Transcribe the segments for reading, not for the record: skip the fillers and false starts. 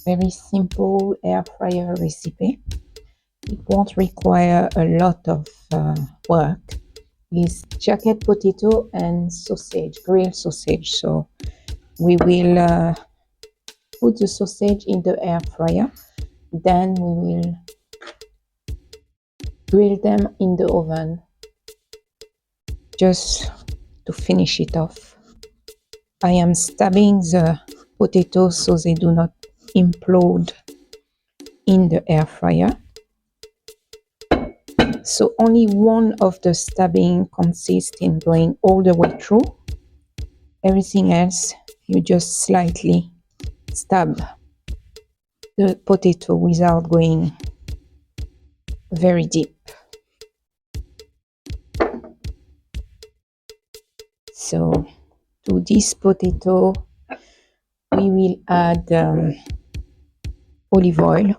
very simple air fryer recipe. It won't require a lot of work. It's jacket potato and sausage, grilled sausage. So we will put the sausage in the air fryer. Then we will grill them in the oven just to finish it off. I am stabbing the potatoes so they do not implode in the air fryer. So only one of the stabbing consists in going all the way through. Everything else, you just slightly stab the potato without going very deep. So to this potato, we will add olive oil.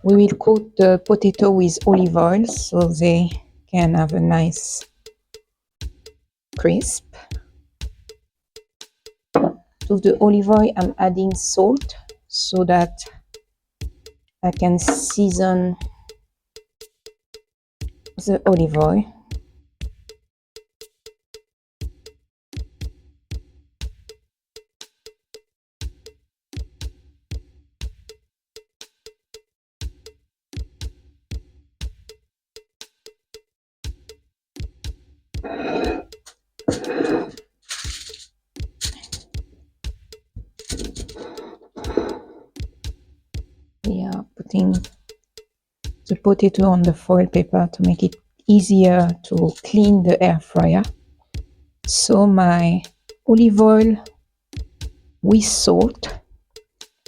We will coat the potato with olive oil so they can have a nice crisp. To the olive oil, I'm adding salt so that I can season the olive oil. We are putting the potato on the foil paper to make it easier to clean the air fryer. So my olive oil with salt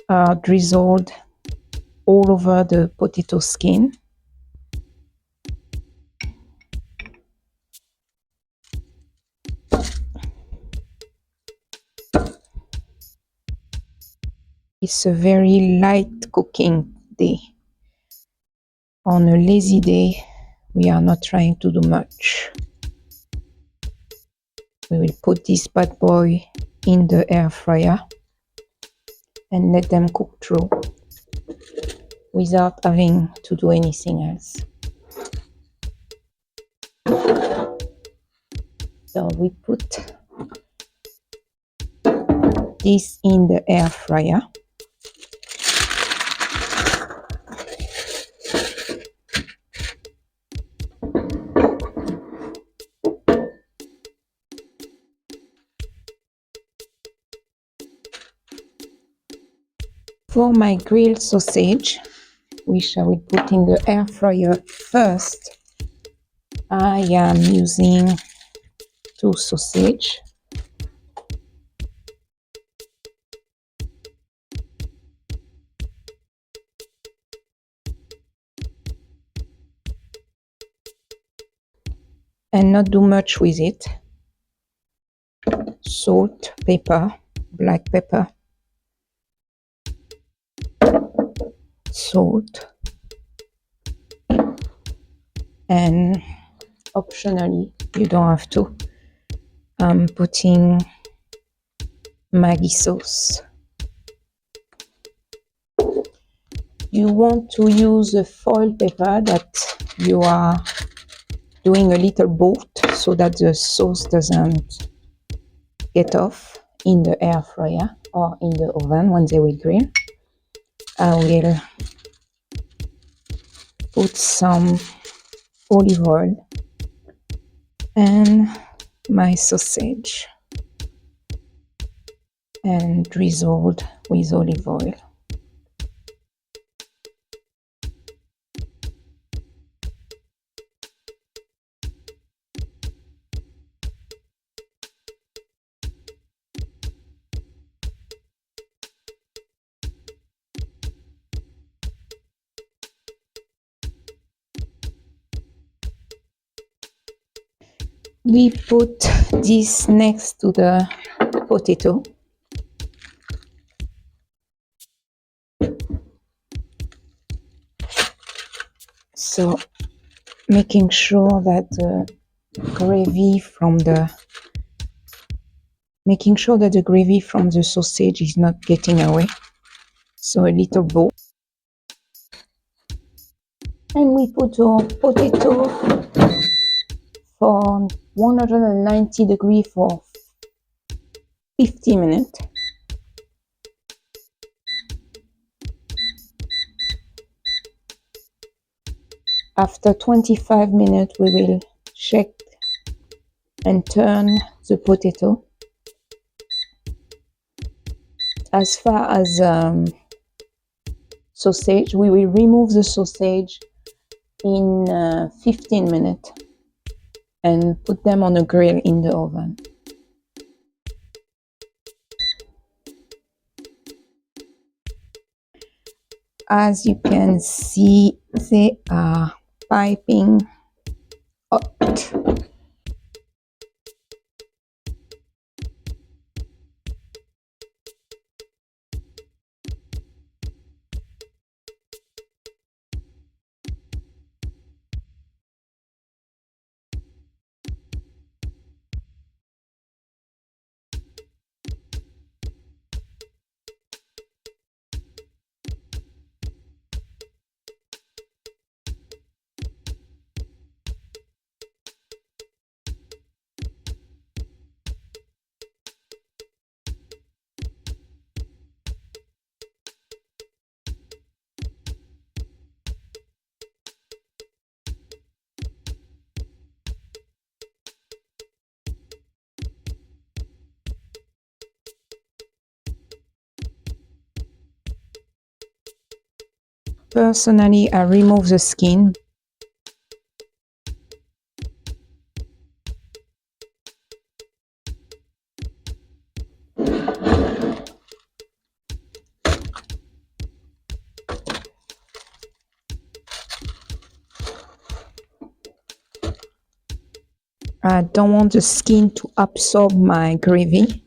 are drizzled all over the potato skin. It's a very light cooking day. On a lazy day, we are not trying to do much. We will put this bad boy in the air fryer and let them cook through without having to do anything else. So we put this in the air fryer. For my grilled sausage, which I will put in the air fryer first, I am using 2 sausage. And not do much with it. Salt, pepper, black pepper, salt, and optionally, you don't have to, I'm putting Maggi sauce. You want to use a foil paper that you are doing a little boat so that the sauce doesn't get off in the air fryer or in the oven when they will grill. I will put some olive oil and my sausage and drizzled with olive oil. We put this next to the potato. So making sure that the gravy from the sausage is not getting away. So a little bowl. And we put our potato for 190 degrees for 50 minutes. After 25 minutes, we will check and turn the potato. As far as sausage, we will remove the sausage in 15 minutes and put them on a grill in the oven. As you can see, they are piping hot. Personally, I remove the skin. I don't want the skin to absorb my gravy.